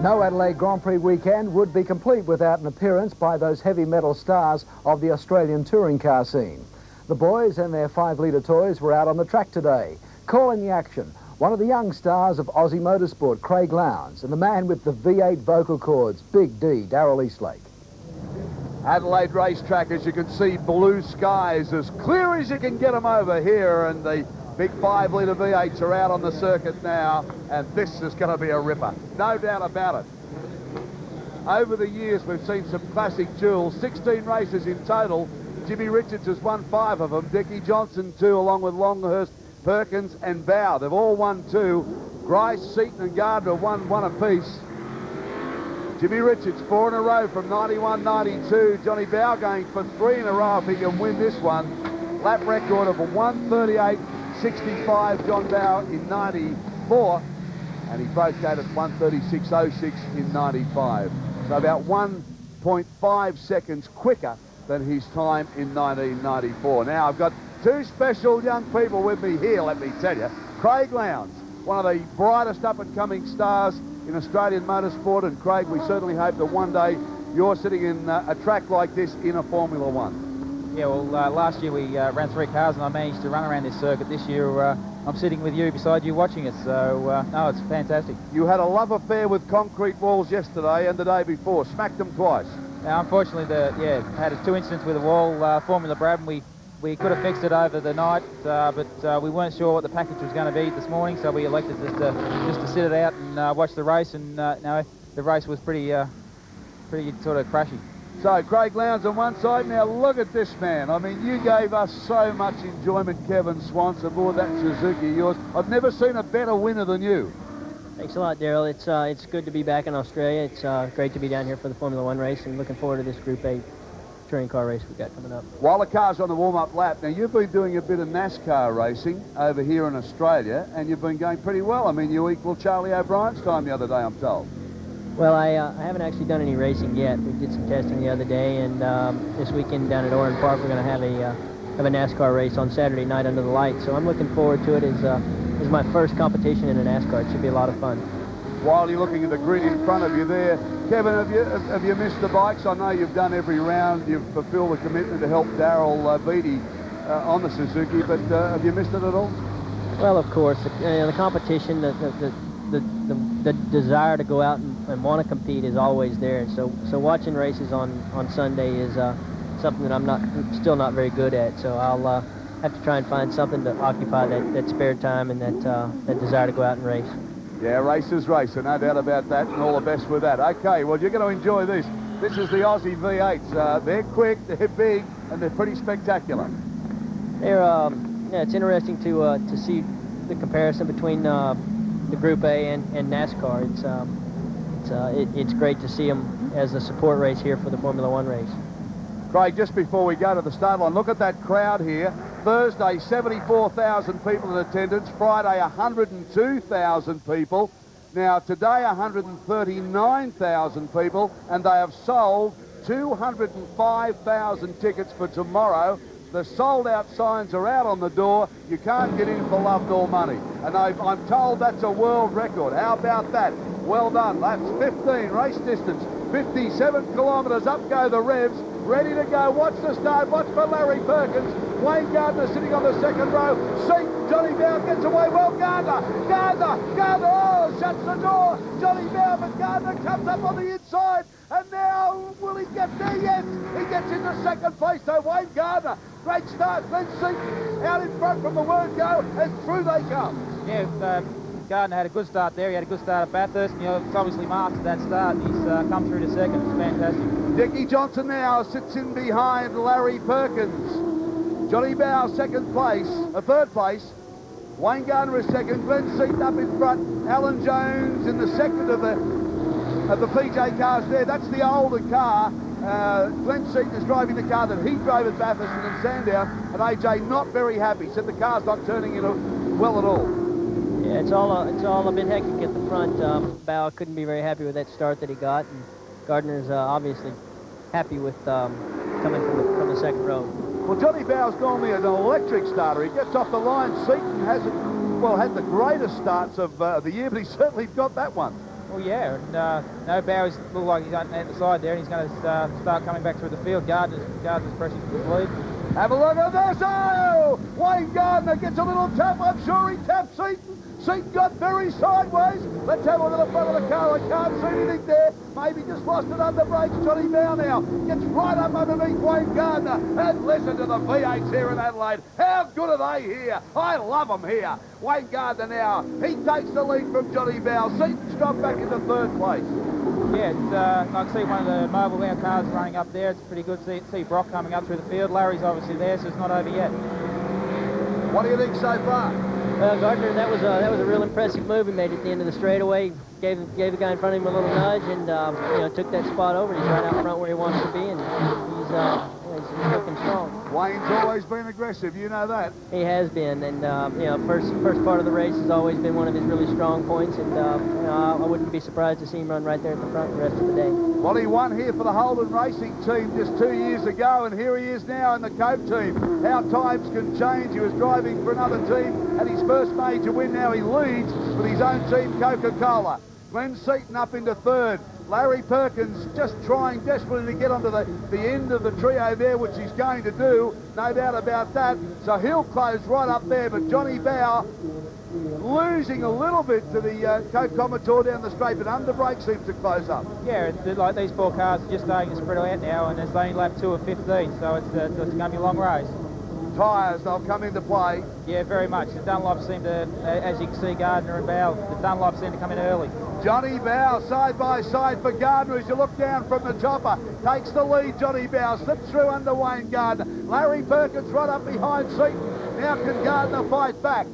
No Adelaide Grand Prix weekend would be complete without an appearance by those heavy metal stars of the Australian touring car scene. The boys and their 5-litre toys were out on the track today, calling the action. One of the young stars of Aussie motorsport, Craig Lowndes, and the man with the V8 vocal cords, Big D, Darrell Eastlake. Adelaide racetrack, as you can see, blue skies as clear as you can get them over here, and the big 5-litre V8s are out on the circuit now, and this is going to be a ripper, no doubt about it. Over the years, we've seen some classic duels, 16 races in total. Jimmy Richards has won 5 of them, Dickie Johnson 2, along with Longhurst, Perkins and Bow. They've all won 2. Grice, Seaton and Gardner have won 1 apiece. Jimmy Richards 4 in a row from 91-92. Johnny Bow going for 3 in a row if he can win this one. Lap record of a 1:38.65, John Bow in 94, and he broke that at 1:36.06 in 95. So about 1.5 seconds quicker than his time in 1994. Now I've got 2 special young people with me here, let me tell you. Craig Lowndes, one of the brightest up-and-coming stars in Australian motorsport, and Craig, we certainly hope that one day you're sitting in a track like this in a Formula One. Yeah, well, last year we ran 3 cars and I managed to run around this circuit. This year I'm sitting with you, beside you, watching it, so no, it's fantastic. You had a love affair with concrete walls yesterday and the day before, smacked them twice. Now, unfortunately, had 2 incidents with the wall. Formula Brabham, we could have fixed it over the night, but we weren't sure what the package was going to be this morning, so we elected just to sit it out and watch the race, and no, the race was pretty sort of crashy. So Craig Lowndes on one side. Now look at this man. I mean, you gave us so much enjoyment, Kevin Swanson, aboard that Suzuki of yours. I've never seen a better winner than you. Thanks a lot, Darrell. It's good to be back in Australia. It's great to be down here for the Formula One race, and looking forward to this Group 8 touring car race we've got coming up. While the car's on the warm-up lap, now you've been doing a bit of NASCAR racing over here in Australia, and you've been going pretty well. I mean, you equaled Charlie O'Brien's time the other day, I'm told. Well, I haven't actually done any racing yet. We did some testing the other day, and this weekend down at Oran Park we're going to have a NASCAR race on Saturday night under the lights. So I'm looking forward to it. It's my first competition in a NASCAR. It should be a lot of fun. While you're looking at the grid in front of you there, Kevin, have you missed the bikes? I know you've done every round. You've fulfilled the commitment to help Darrell Beattie on the Suzuki, but have you missed it at all? Well, of course. The competition, the desire to go out and want to compete is always there. And so watching races on Sunday is something that I'm still not very good at. So I'll have to try and find something to occupy that spare time and that desire to go out and race. Yeah, race is race, so no doubt about that, and all the best with that. Okay, well, you're going to enjoy this. This is the Aussie V8s. They're quick, they're big, and they're pretty spectacular. Yeah, it's interesting to see the comparison between the Group A and NASCAR. It's great to see them as a support race here for the Formula One race. Craig, just before we go to the start line, look at that crowd here. Thursday, 74,000 people in attendance. Friday, 102,000 people. Now, today, 139,000 people, and they have sold 205,000 tickets for tomorrow. The sold-out signs are out on the door. You can't get in for love nor money. And I'm told that's a world record. How about that? Well done. Laps 15, race distance, 57 kilometres. Up go the revs. Ready to go. Watch the start. Watch for Larry Perkins. Wayne Gardner sitting on the second row. Seat. Johnny Bow gets away. Well, Gardner. Oh, shuts the door. Johnny Bow, but Gardner comes up on the inside. And now, will he get there yet? He gets into second place, though. Wayne Gardner. Great start. Glenn Seat out in front from the word go, and through they come. Yeah, Gardner had a good start there. He had a good start at Bathurst. You know, it's obviously marked that start. He's come through to second. It's fantastic. Dickie Johnson now sits in behind Larry Perkins. Johnny Bow third place. Wayne Gardner is second. Glenn Seaton up in front. Alan Jones in the second of the PJ cars there. That's the older car. Glenn Seaton is driving the car that he drove at Bathurst and Sandown, and AJ not very happy. Said the car's not turning well at all. Yeah, it's all a bit hectic at the front. Bow couldn't be very happy with that start that he got, and Gardner's obviously happy with coming from the second row. Well, Johnny Bow's gone there, an electric starter. He gets off the line. Seaton hasn't, had the greatest starts of the year, but he's certainly got that one. Well, yeah, and no, Bowers look like he's at the side there, and he's going to start coming back through the field. Gardner's pressing for the lead. Have a look at this. Oh! Wayne Gardner gets a little tap. I'm sure he tapped Seaton. Seaton got very sideways. Let's have a look at the front of the car. I can't see anything there. Maybe just lost it under brakes. Johnny Bow now gets right up underneath Wayne Gardner. And listen to the V8s here in Adelaide. How good are they here? I love them here. Wayne Gardner now, he takes the lead from Johnny Bow. Seaton's dropped back into third place. Yeah, it's, I can see one of the mobile Bow cars running up there. It's pretty good to see Brock coming up through the field. Larry's obviously there, so it's not over yet. What do you think so far? Gardner, that was a real impressive move he made at the end of the straightaway. Gave the guy in front of him a little nudge, and took that spot over. And he's right out front where he wants to be, and he's looking strong. Wayne's always been aggressive, you know that. He has been, and first part of the race has always been one of his really strong points, and I wouldn't be surprised to see him run right there at the front the rest of the day. Well, he won here for the Holden Racing team just 2 years ago, and here he is now in the Cope team. How times can change. He was driving for another team at his first major win. Now he leads with his own team, Coca-Cola. Glenn Seaton up into third. Larry Perkins just trying desperately to get onto the end of the trio there, which he's going to do, no doubt about that. So he'll close right up there, but Johnny Bow losing a little bit to the Coke Commodore down the straight, but under brake seems to close up. Yeah, it's like these four cars are just starting to spread out now, and it's only lap 2 of 15, so it's going to be a long race. Tyres, they'll come into play. Yeah, very much. The Dunlop seem to, as you can see, Gardner and Bow, the Dunlop seem to come in early. Johnny Bow side by side for Gardner as you look down from the chopper. Takes the lead, Johnny Bow. Slips through under Wayne Gardner. Larry Perkins right up behind Seaton. Now can Gardner fight back?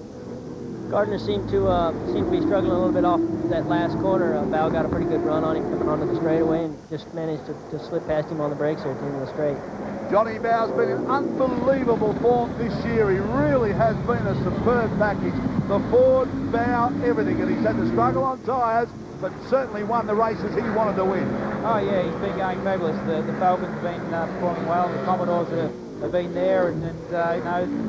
Gardner seemed to be struggling a little bit off that last corner. Bow got a pretty good run on him coming onto the straightaway and just managed to slip past him on the brakes there at the end of the straight. Johnny Bow's been in unbelievable form this year. He really has been a superb package. The Ford, Bow, everything. And he's had to struggle on tyres, but certainly won the races he wanted to win. Oh, yeah, he's been going fabulous. The Falcons have been performing well. The Commodores have been there, and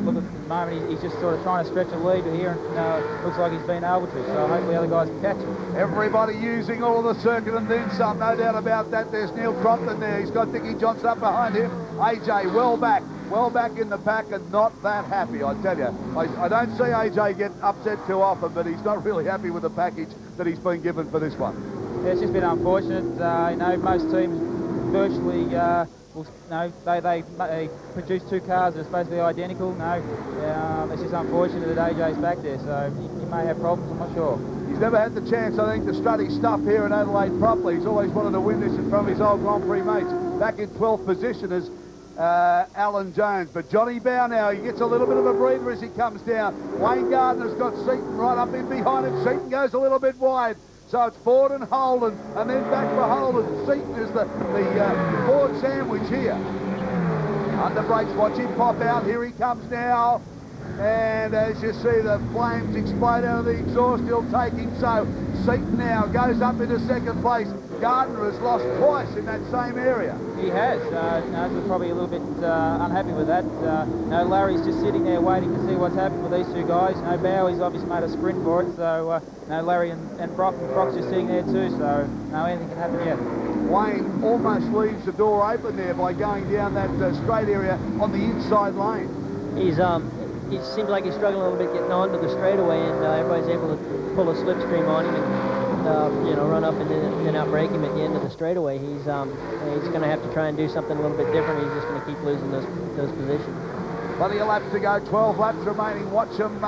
look at the moment, he's just sort of trying to stretch a lead here, and looks like he's been able to, so hopefully other guys can catch him. Everybody using all of the circuit and then some, no doubt about that. There's Neil Crompton there. He's got Dickie Johnson up behind him. AJ well back in the pack and not that happy, I tell you. I don't see AJ get upset too often, but he's not really happy with the package that he's been given for this one. Yeah, it's just been unfortunate. Most teams virtually, they produce two cars that are supposed to be identical. It's just unfortunate that AJ's back there, so he may have problems, I'm not sure. He's never had the chance, I think, to strut his stuff here in Adelaide properly. He's always wanted to win this in front of his old Grand Prix mates. Back in 12th position as Alan Jones. But Johnny Bow now, he gets a little bit of a breather as he comes down. Wayne Gardner's got Seaton right up in behind him. Seaton goes a little bit wide. So it's Ford and Holden, and then back for Holden. Seaton is the Ford sandwich here. Under brakes, watch him pop out. Here he comes now. And as you see, the flames explode out of the exhaust. He'll take him. So Seaton now goes up into second place. Gardner has lost twice in that same area. He has. He's probably a little bit unhappy with that. Larry's just sitting there waiting to see what's happened with these two guys. Bowie's obviously made a sprint for it, so Larry and Brock's just sitting there too, so anything can happen yet. Wayne almost leaves the door open there by going down that straight area on the inside lane. He seems like he's struggling a little bit getting onto the straightaway, and everybody's able to pull a slipstream on him and run up and then outbrake him at the end of the straightaway. He's going to have to try and do something a little bit different. He's just going to keep losing those positions. Plenty of laps to go, 12 laps remaining. Watch him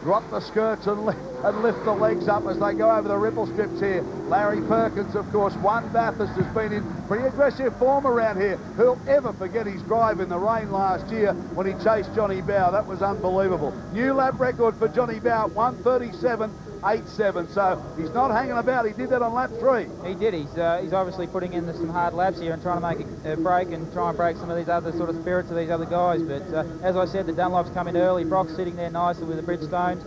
drop the skirts and lift the legs up as they go over the ripple strips here. Larry Perkins, of course, one Bathurst, has been in pretty aggressive form around here. Who'll ever forget his drive in the rain last year when he chased Johnny Bow? That was unbelievable. New lap record for Johnny Bow, 1:37.87. So he's not hanging about. He did that on lap 3. He did. He's obviously putting in some hard laps here and trying to make a break and try and break some of these other sort of spirits of these other guys. But as I said, the Dunlop's come in early. Brock's sitting there nicely with the Bridgestones.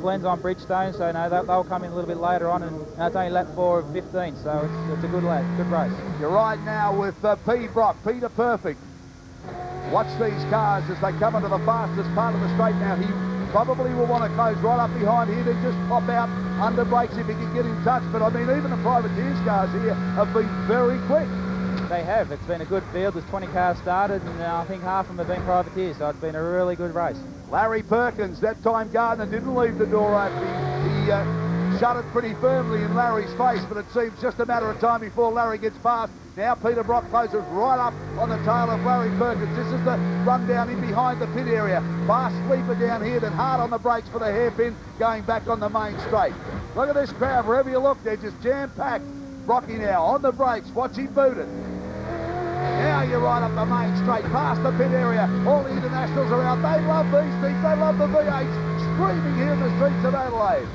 Glenn's on Bridgestone, so they'll come in a little bit later on, and it's only lap 4 of 15, so it's a good lap, good race. You're right now with Peter Perfect. Watch these cars as they come into the fastest part of the straight now. He probably will want to close right up behind here to just pop out under brakes if he can get in touch. But I mean, even the privateers cars here have been very quick. They have. It's been a good field. There's 20 cars started, and I think half of them have been privateers, so it's been a really good race. Larry Perkins, that time Gardner didn't leave the door open. He shut it pretty firmly in Larry's face, but it seems just a matter of time before Larry gets past. Now Peter Brock closes right up on the tail of Larry Perkins. This is the run down in behind the pit area. Fast sweeper down here, then hard on the brakes for the hairpin, going back on the main straight. Look at this crowd, wherever you look, they're just jam-packed. Brocky now on the brakes, watch him boot it. Now you're right up the main straight, past the pit area. All the internationals are out. They love these things. They love the V8s screaming here in the streets of Adelaide.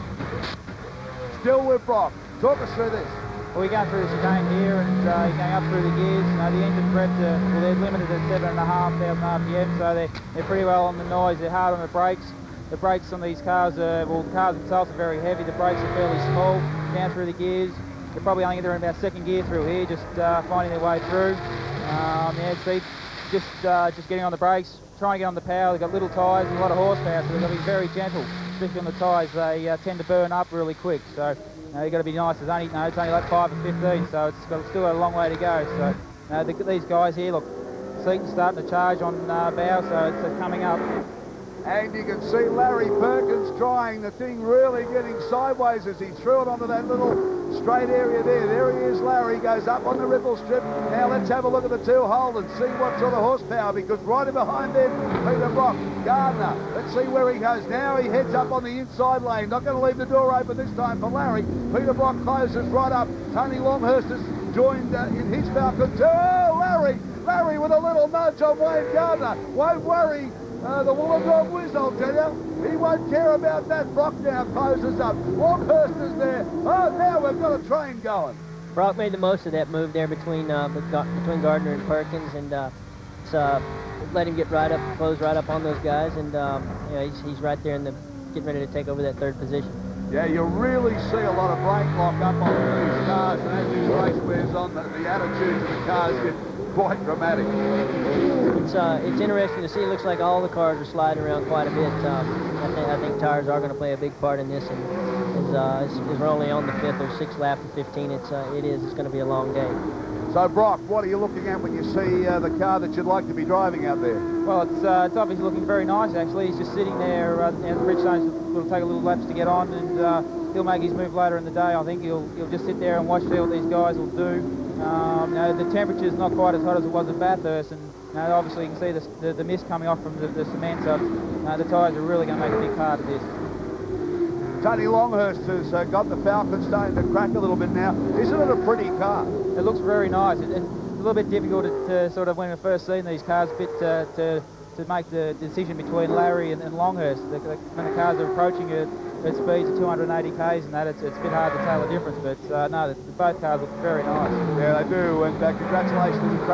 Still with Brock. Talk us through this. Well, we're going through the chicane here, and you're going up through the gears. The engine prep, well, they're limited at 7,500 RPM, so they're pretty well on the noise. They're hard on the brakes. The brakes on these cars, the cars themselves are very heavy. The brakes are fairly small. Down through the gears. They're probably only in about second gear through here, just finding their way through. Yeah, see, just getting on the brakes, trying to get on the power. They've got little tyres and a lot of horsepower, so they've got to be very gentle, especially on the tyres. They tend to burn up really quick, so you've got to be nice. It's only like 5 or 15, so it's still got a long way to go. So these guys here, look, Seaton's starting to charge on bow, so it's coming up. And you can see Larry Perkins trying the thing, really getting sideways as he threw it onto that little straight area there. There he is, Larry, goes up on the ripple strip. Now let's have a look at the two-hole and see what sort of horsepower, because right in behind them, Peter Brock, Gardner. Let's see where he goes. Now he heads up on the inside lane. Not going to leave the door open this time for Larry. Peter Brock closes right up. Tony Longhurst has joined in his Falcon too. Oh, Larry with a little nudge on Wayne Gardner. Won't worry. The Wollongong Whiz, I'll tell you. He won't care about that. Brock now closes up. Longhurst is there. Oh, now we've got a train going. Brock made the most of that move there between Gardner and Perkins, and let him get right up, close right up on those guys, and he's right there getting ready to take over that third position. Yeah, you really see a lot of brake lock up on these cars, and as this race wears on, the attitudes of the cars get quite dramatic. It's interesting to see. It looks like all the cars are sliding around quite a bit. I think tires are going to play a big part in this, and as we're only on the 5th or 6th lap of 15, it's going to be a long day. So Brock, what are you looking at when you see the car that you'd like to be driving out there? Well, it's obviously looking very nice actually. He's just sitting there. The Bridgestones will take a little laps to get on, and he'll make his move later in the day. I think he'll just sit there and see what these guys will do. The temperature's not quite as hot as it was at Bathurst, and obviously you can see the mist coming off from the cement, so the tyres are really going to make a big part of this. Tony Longhurst has got the Falcon starting to crack a little bit now. Isn't it a pretty car? It looks very nice. It's a little bit difficult to sort of, when we've first seen these cars, to make the decision between Larry and Longhurst. When the cars are approaching at speeds of 280 k's and that, it's a bit hard to tell the difference, but no, both cars look very nice. Yeah, they do, and congratulations to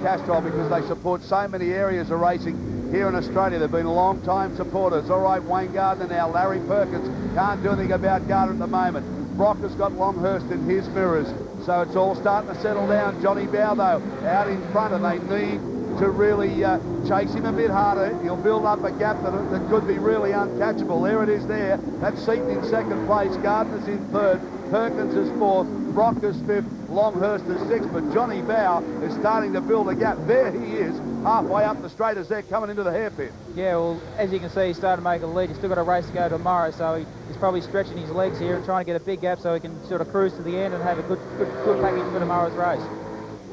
Castrol, because they support so many areas of racing here in Australia. They've been long-time supporters. All right, Wayne Gardner now. Larry Perkins can't do anything about Gardner at the moment. Brock has got Longhurst in his mirrors, so it's all starting to settle down. Johnny Bow, though, out in front, and they need to really chase him a bit harder. He'll build up a gap that could be really uncatchable. There it is there. That's Seaton in second place. Gardner's in third. Perkins is fourth. Brock is fifth. Longhurst is sixth. But Johnny Bow is starting to build a gap. There he is, halfway up the straight as they're coming into the hairpin. Yeah, well, as you can see, he's starting to make a lead. He's still got a race to go tomorrow, so he's probably stretching his legs here and trying to get a big gap so he can sort of cruise to the end and have a good package for tomorrow's race.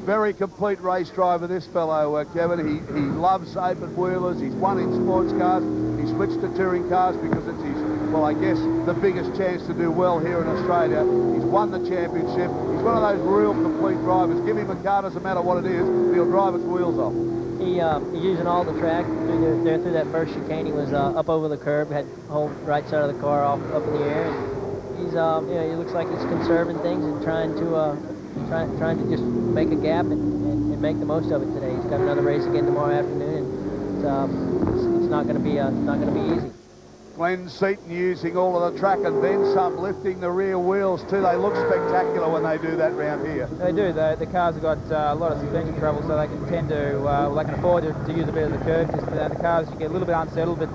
Very complete race driver, this fellow, Kevin. He loves open wheelers. He's won in sports cars. He switched to touring cars because it's his, well, I guess, the biggest chance to do well here in Australia. He's won the championship. He's one of those real complete drivers. Give him a car, doesn't matter what it is, he'll drive its wheels off. He's using all the track through that first chicane. He was up over the curb, had the whole right side of the car up in the air. And he's, he looks like he's conserving things and trying to just make a gap and make the most of it today. He's got another race again tomorrow afternoon, and it's not going to be easy. Glenn Seaton using all of the track and then some, lifting the rear wheels too. They look spectacular when they do that round here. They do. The cars have got a lot of suspension travel, so they can tend to, they can afford to use a bit of the curb, because the cars, you get a little bit unsettled, but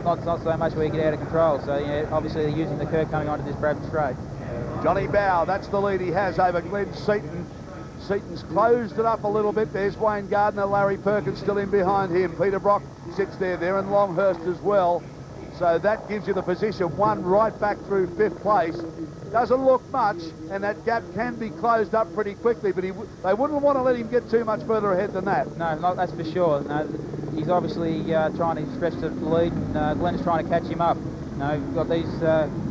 not so much where you get out of control. So, you know, obviously they're using the curb coming onto this Brabham straight. Johnny Bow, that's the lead he has over Glenn Seaton. Seaton's closed it up a little bit. There's Wayne Gardner, Larry Perkins still in behind him. Peter Brock sits there and Longhurst as well. So that gives you the position, one right back through 5th place. Doesn't look much, and that gap can be closed up pretty quickly, but they wouldn't want to let him get too much further ahead than that. No, that's for sure. No, he's obviously trying to stretch the lead, and Glenn's trying to catch him up. You know, we've got these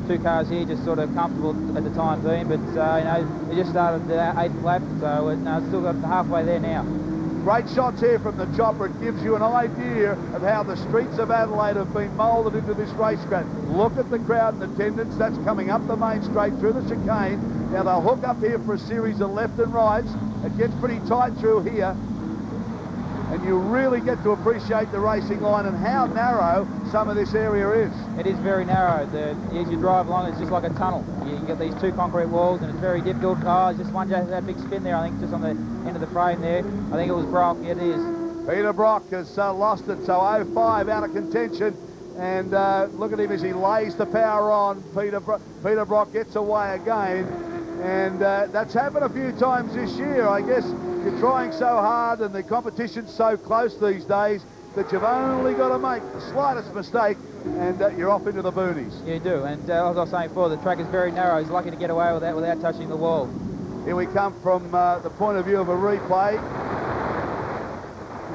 two cars here just sort of comfortable at the time being, but you know, they just started the 8th lap, so it's still got halfway there now. Great shots here from the chopper. It gives you an idea of how the streets of Adelaide have been moulded into this racetrack. Look at the crowd and attendance. That's coming up the main straight through the chicane. Now they'll hook up here for a series of left and rights. It gets pretty tight through here. And you really get to appreciate the racing line and how narrow some of this area is. It is very narrow. As you drive along, it's just like a tunnel. You get these two concrete walls, and it's very difficult. Oh, just one just that big spin there, I think, just on the end of the frame there. I think it was Brock. It is. Peter Brock has lost it, so 05 out of contention. And look at him as he lays the power on. Peter Brock gets away again. And that's happened a few times this year, I guess. You're trying so hard and the competition's so close these days that you've only got to make the slightest mistake and you're off into the boonies. You do, and as I was saying before, the track is very narrow. He's lucky to get away with that without touching the wall. Here we come from the point of view of a replay.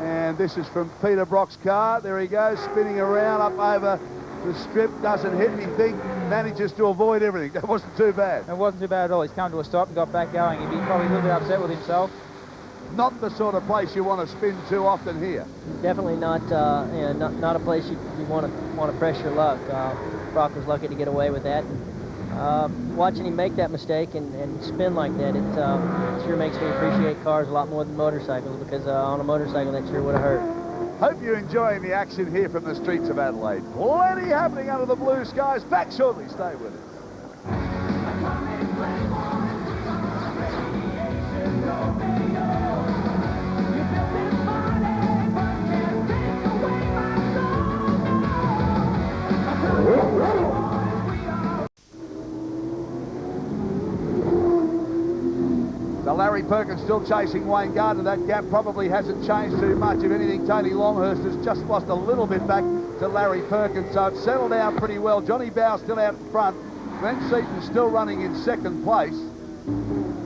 And this is from Peter Brock's car. There he goes, spinning around up over the strip, doesn't hit anything, manages to avoid everything. That wasn't too bad. It wasn't too bad at all. He's come to a stop and got back going. He'd be probably a little bit upset with himself. Not the sort of place you want to spin too often here. Definitely not, not a place you want to press your luck. Brock was lucky to get away with that. Watching him make that mistake and spin like that, it sure makes me appreciate cars a lot more than motorcycles, because on a motorcycle that sure would have hurt. Hope you're enjoying the action here from the streets of Adelaide. Plenty happening under the blue skies. Back shortly. Stay with us. So Larry Perkins still chasing Wayne Gardner. That gap probably hasn't changed too much. If anything, Tony Longhurst has just lost a little bit back to Larry Perkins. So it's settled down pretty well. Johnny Bow still out in front. Glenn Seaton still running in 2nd place.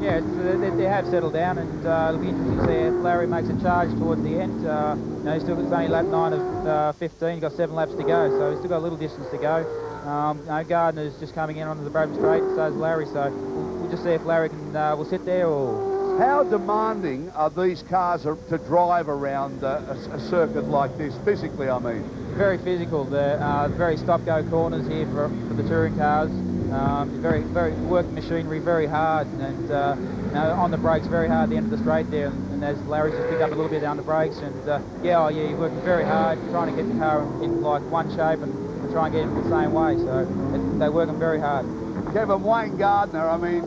Yeah, they have settled down, and it'll be interesting to see if Larry makes a charge towards the end. You know, he's still got only lap 9 of 15. He's got 7 laps to go, so he's still got a little distance to go. You know, Gardner's just coming in onto the Brabham straight, so is Larry. So we'll just see if Larry will sit there or. How demanding are these cars to drive around a circuit like this, physically, I mean? Very physical. They're very stop-go corners here for the touring cars. Very working machinery, very hard, and you know, on the brakes very hard at the end of the straight there, and as Larry's just picked up a little bit down the brakes, and yeah, you're working very hard trying to get the car in like one shape and try and get him the same way, so they're working very hard. Kevin, Wayne Gardner, I mean,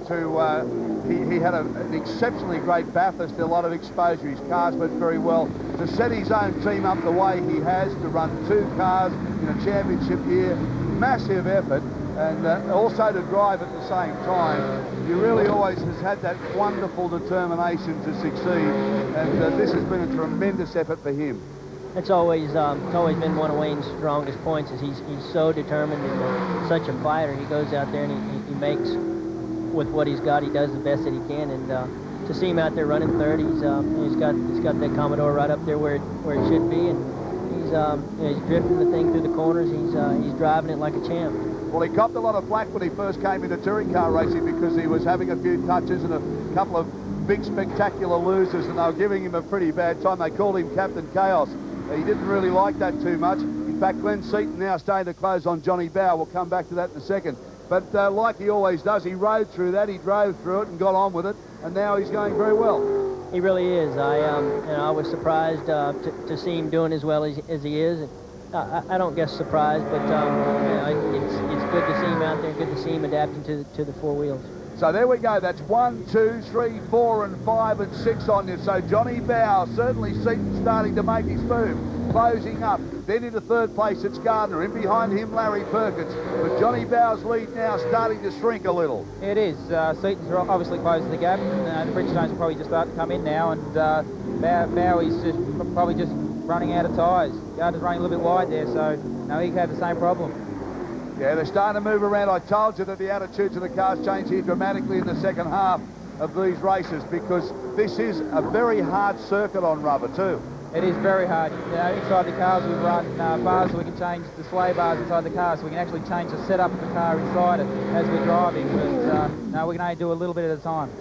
he had an exceptionally great Bathurst, a lot of exposure. His cars went very well. To set his own team up the way he has, to run 2 cars in a championship year, massive effort. And also to drive at the same time, he really always has had that wonderful determination to succeed, and this has been a tremendous effort for him. It's always been one of Wayne's strongest points, is he's so determined and such a fighter. He goes out there and he makes with what he's got. He does the best that he can, and to see him out there running 30s, he's got that Commodore right up there where it should be, and he's drifting the thing through the corners. He's driving it like a champ. Well, he copped a lot of flack when he first came into touring car racing because he was having a few touches and a couple of big spectacular losers, and they were giving him a pretty bad time. They called him Captain Chaos. He didn't really like that too much. In fact, Glenn Seaton now staying to close on Johnny Bow. We'll come back to that in a second. But like he always does, he rode through that, he drove through it and got on with it, and now he's going very well. He really is. I was surprised to see him doing as well as he is. I don't guess surprised, but it's good to see him out there, good to see him adapting to the four wheels. So there we go. That's 1, 2, 3, 4, and 5, and 6 on you. So Johnny Bow, certainly Seaton starting to make his move, closing up. Then into third place, it's Gardner. In behind him, Larry Perkins. But Johnny Bow's lead now starting to shrink a little. It is. Seaton's obviously closing the gap. The Bridgestones are probably just starting to come in now, and Bow is probably just running out of tyres. Gardner's running a little bit wide there, so no, he had the same problem. Yeah, they're starting to move around. I told you that the attitudes of the cars change here dramatically in the second half of these races, because this is a very hard circuit on rubber too. It is very hard. Inside the cars we run bars so we can change the sway bars inside the car, so we can actually change the setup of the car inside it as we're driving. But no, we can only do a little bit at a time.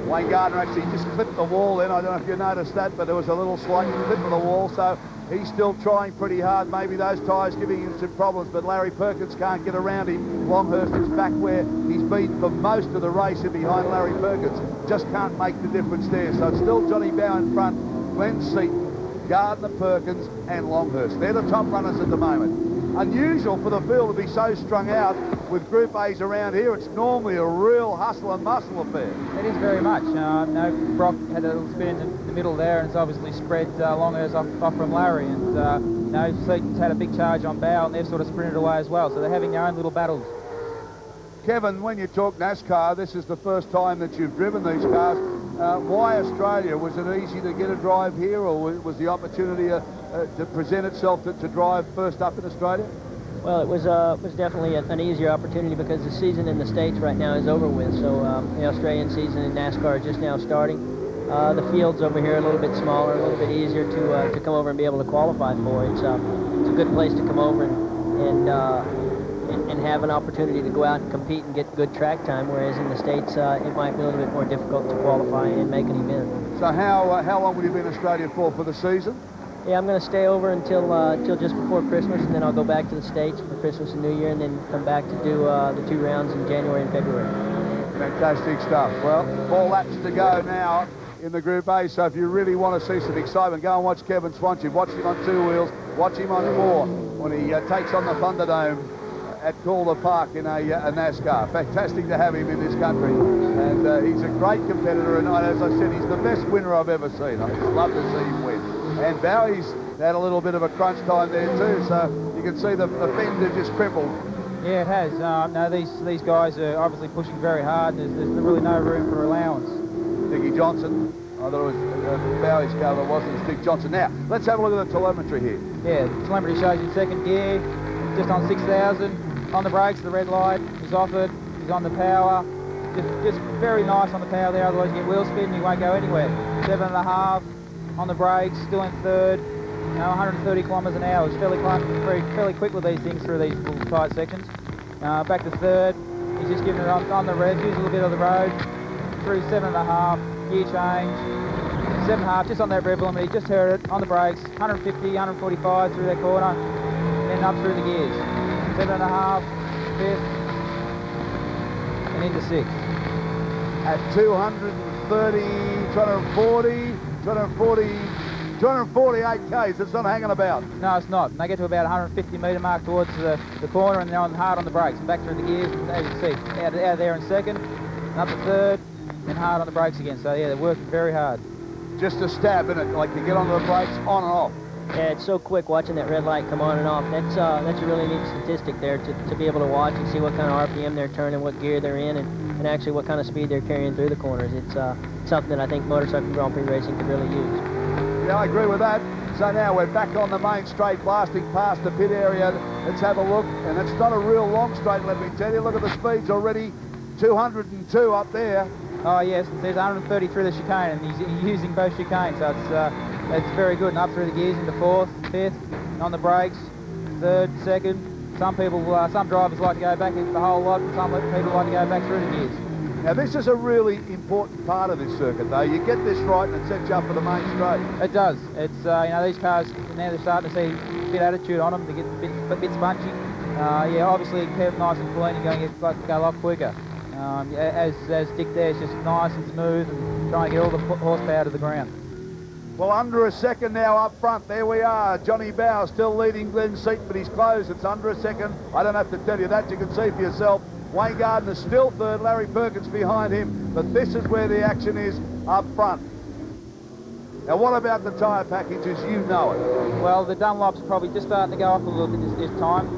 Wayne Gardner actually just clipped the wall then. I don't know if you noticed that, but there was a little slight clip of the wall, so he's still trying pretty hard. Maybe those tyres giving him some problems, but Larry Perkins can't get around him. Longhurst is back where he's been for most of the race in behind Larry Perkins. Just can't make the difference there. So it's still Johnny Bow in front, Glenn Seaton, Gardner, Perkins, and Longhurst. They're the top runners at the moment. Unusual for the field to be so strung out with Group A's around here. It's normally a real hustle and muscle affair. It is very much. No, Brock had a little spin in the middle there, and it's obviously spread Longhurst off from Larry. And no, Seaton's had a big charge on Bow, and they've sort of sprinted away as well. So they're having their own little battles. Kevin, when you talk NASCAR, this is the first time that you've driven these cars. Why Australia? Was it easy to get a drive here, or was the opportunity to present itself to drive first up in Australia? Well, it was definitely an easier opportunity because the season in the States right now is over with. So the Australian season in NASCAR is just now starting. The fields over here are a little bit smaller, a little bit easier to come over and be able to qualify for. It's a good place to come over and have an opportunity to go out and compete and get good track time, whereas in the States it might be a little bit more difficult to qualify and make an event. So how long will you be in Australia for the season? Yeah, I'm going to stay over until just before Christmas, and then I'll go back to the States for Christmas and New Year, and then come back to do the 2 rounds in January and February. Fantastic stuff. Well, 4 laps to go now in the Group A, so if you really want to see some excitement, go and watch Kevin Swanson. Watch him on 2 wheels, watch him on 4 when he takes on the Thunderdome at Calder Park in a NASCAR. Fantastic to have him in this country, and he's a great competitor, and as I said, he's the best winner I've ever seen. I'd love to see him win. And Bowie's had a little bit of a crunch time there too, so you can see the fender just crippled. Yeah, it has. No, these guys are obviously pushing very hard, and there's really no room for allowance. Dickie Johnson, I thought it was Bowie's car, but it wasn't. It's Dick Johnson. Now, let's have a look at the telemetry here. Yeah, the telemetry shows in second gear, just on 6,000. On the brakes, the red light is offered. He's on the power. Just very nice on the power there, otherwise you get wheel spin and you won't go anywhere. 7.5 on the brakes, still in third. 130 kilometres an hour. It's fairly quick with these things through these little tight sections. Back to third. He's just giving it on the revs, use a little bit of the road. Through 7.5, gear change. 7.5, just on that rev limit. He just heard it on the brakes. 150, 145 through that corner. Then up through the gears. 7.5, fifth, and into sixth. At 230, 240, 248 Ks, it's not hanging about. No, it's not. And they get to about 150 metre mark towards the corner, and they're on hard on the brakes and back through the gears, and as you can see, out of there in second, and up to third, and hard on the brakes again. So yeah, they're working very hard. Just a stab, isn't it? Like you get onto the brakes, on and off. Yeah, it's so quick watching that red light come on and off. That's a really neat statistic there to be able to watch and see what kind of RPM they're turning, what gear they're in, and actually what kind of speed they're carrying through the corners. It's something that I think motorcycle Grand Prix racing could really use. Yeah, I agree with that. So now we're back on the main straight, blasting past the pit area. Let's have a look, and it's not a real long straight, let me tell you. Look at the speeds already, 202 up there. Oh yes, there's 130 through the chicane, and he's using both chicanes, so it's very good. And up through the gears into fourth, fifth, on the brakes, third, second. Some drivers like to go back into the whole lot, and some people like to go back through the gears. Now this is a really important part of this circuit, though. You get this right, and it sets you up for the main straight. It does. It's these cars now they're starting to see a bit of attitude on them. They get a bit spongy. Yeah, obviously kept nice and clean and going to go a lot quicker. As Dick there, it's just nice and smooth and trying to get all the horsepower to the ground. Well, under a second now up front. There we are. Johnny Bower still leading Glenn Seaton, but he's close. It's under a second. I don't have to tell you that. You can see for yourself. Wayne Gardner still third. Larry Perkins behind him. But this is where the action is up front. Now, what about the tyre packages? You know it. Well, the Dunlop's probably just starting to go off a little bit this time.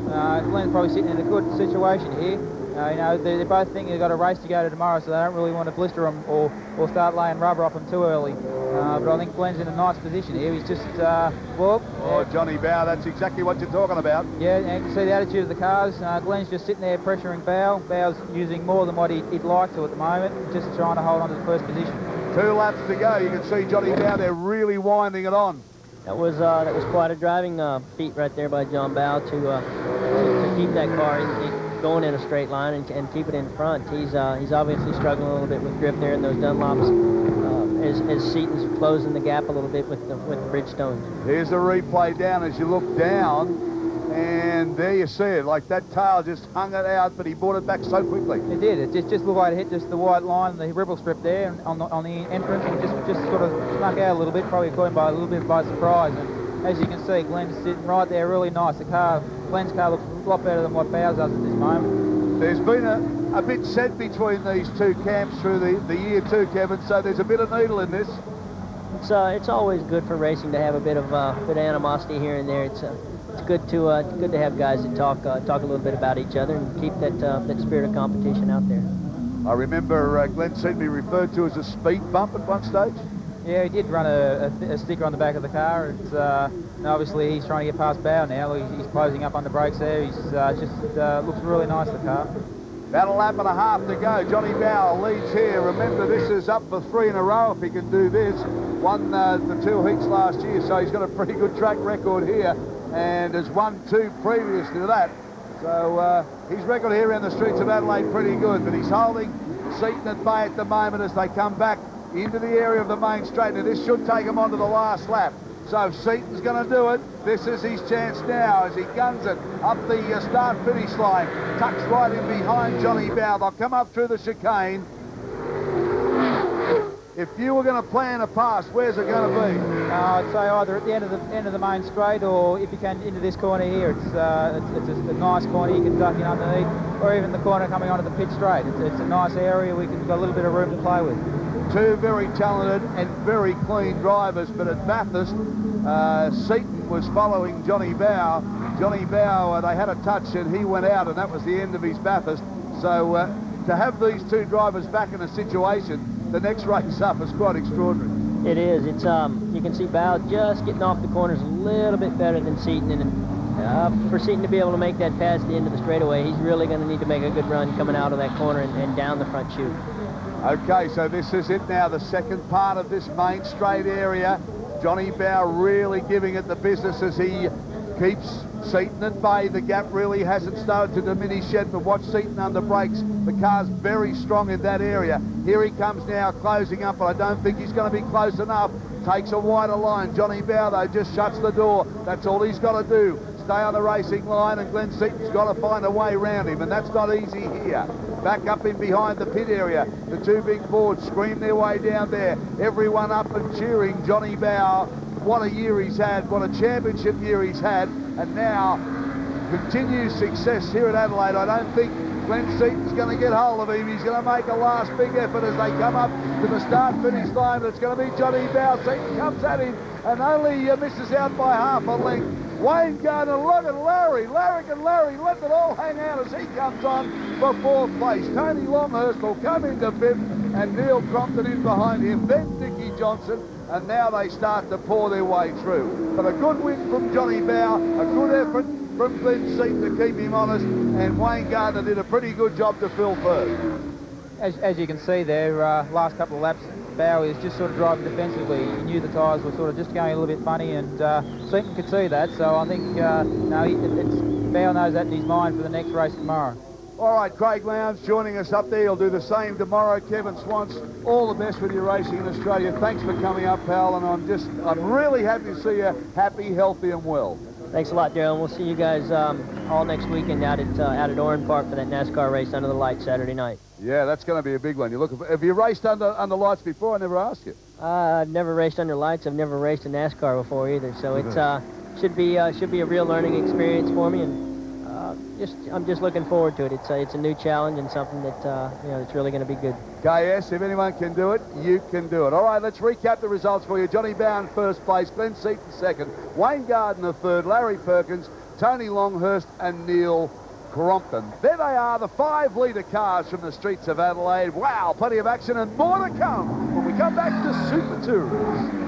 Glenn's probably sitting in a good situation here. You know, they both think they've got a race to go to tomorrow, so they don't really want to blister them or start laying rubber off them too early. But I think Glenn's in a nice position here. He's just, well... Oh, Johnny Bower, that's exactly what you're talking about. Yeah, and you can see the attitude of the cars. Glenn's just sitting there pressuring Bower. Bower's using more than what he'd like to at the moment, just trying to hold on to the first position. 2 laps to go. You can see Johnny Bower there really winding it on. That was quite a driving feat right there by John Bow to keep that car going in a straight line and keep it in front. He's obviously struggling a little bit with grip there in those Dunlops as Seaton's closing the gap a little bit with the Bridgestones. Here's the replay down as you look down, and there you see it. Like that tail just hung it out, but he brought it back so quickly. It did. It just looked like it hit just the white line, the ripple strip there on the entrance, and just sort of snuck out a little bit, probably caught him by a little bit by surprise. And as you can see, Glenn's sitting right there, really nice. Glenn's car looks a lot better than what Bowers does at this moment. There's been a bit said between these two camps through the year 2, Kevin, so there's a bit of needle in this. It's always good for racing to have a bit of animosity here and there. It's good to have guys that talk a little bit about each other and keep that spirit of competition out there. I remember Glenn seemed to be referred to as a speed bump at one stage. Yeah, he did run a sticker on the back of the car. It's obviously he's trying to get past Bower now. He's closing up on the brakes there. He's just looks really nice, the car. About a lap and a half to go. Johnny Bower leads here. Remember, this is up for 3 in a row if he can do this. Won the 2 heats last year, so he's got a pretty good track record here, and has won 2 previous to that. So his record here around the streets of Adelaide pretty good, but he's holding Seaton at bay at the moment as they come back into the area of the main straight. Now this should take him on to the last lap. So Seaton's going to do it. This is his chance now as he guns it up the start-finish line. Tucks right in behind Johnny Bower. They'll come up through the chicane. If you were going to plan a pass, where's it going to be? I'd say either at the end of the main straight, or if you can into this corner here. It's a nice corner you can duck in underneath, or even the corner coming onto the pit straight. It's a nice area. We've got a little bit of room to play with. 2 very talented and very clean drivers, but at Bathurst, Seaton was following Johnny Bower. Johnny Bower, they had a touch and he went out, and that was the end of his Bathurst. So to have these 2 drivers back in a situation, the next race up is quite extraordinary. It is. It's you can see Bow just getting off the corners a little bit better than Seaton, and for Seaton to be able to make that pass at the end of the straightaway, he's really going to need to make a good run coming out of that corner and down the front chute. Okay, so this is it now, the second part of this main straight area. Johnny Bower really giving it the business as he keeps Seaton at bay. The gap really hasn't started to diminish yet, but watch Seaton under brakes. The car's very strong in that area. Here he comes now, closing up, but I don't think he's going to be close enough. Takes a wider line. Johnny Bower, though, just shuts the door. That's all he's got to do. Stay on the racing line, and Glenn Seaton's got to find a way around him, and that's not easy here. Back up in behind the pit area. The 2 big Fords scream their way down there. Everyone up and cheering Johnny Bower. What a year he's had, what a championship year he's had, and now continued success here at Adelaide. I don't think Glenn Seaton's going to get hold of him. He's going to make a last big effort as they come up to the start-finish line, but it's going to be Johnny Bower. Seaton comes at him and only misses out by half a length. Wayne Gardner, look at Larry let it all hang out as he comes on for 4th place. Tony Longhurst will come into 5th, and Neil Crompton in behind him, then Dickie Johnson, and now they start to pour their way through. But a good win from Johnny Bower, a good effort from Glenn Seaton to keep him honest, and Wayne Gardner did a pretty good job to fill 3rd. As you can see there, last couple of laps, Bower is just sort of driving defensively. He knew the tyres were sort of just going a little bit funny, and Seaton could see that. So I think Bower knows that in his mind for the next race tomorrow. All right, Craig Lowndes joining us up there. He'll do the same tomorrow. Kevin Swans, all the best with your racing in Australia. Thanks for coming up, pal, and I'm really happy to see you happy, healthy, and well. Thanks a lot, Daryl. We'll see you guys all next weekend out at Oran Park for that NASCAR race under the lights Saturday night. Yeah, that's going to be a big one. Have you raced under lights before? I never asked you. I've never raced under lights. I've never raced a NASCAR before either, so it's should be a real learning experience for me, and I'm just looking forward to it. It's a new challenge and something that it's really going to be good. KS, if anyone can do it, you can do it. All right, let's recap the results for you. Johnny Bowen first place, Glenn Seaton second, Wayne Gardner third, Larry Perkins, Tony Longhurst and Neil Crompton. There they are, the 5-litre cars from the streets of Adelaide. Wow, plenty of action and more to come when we come back to Super Tours.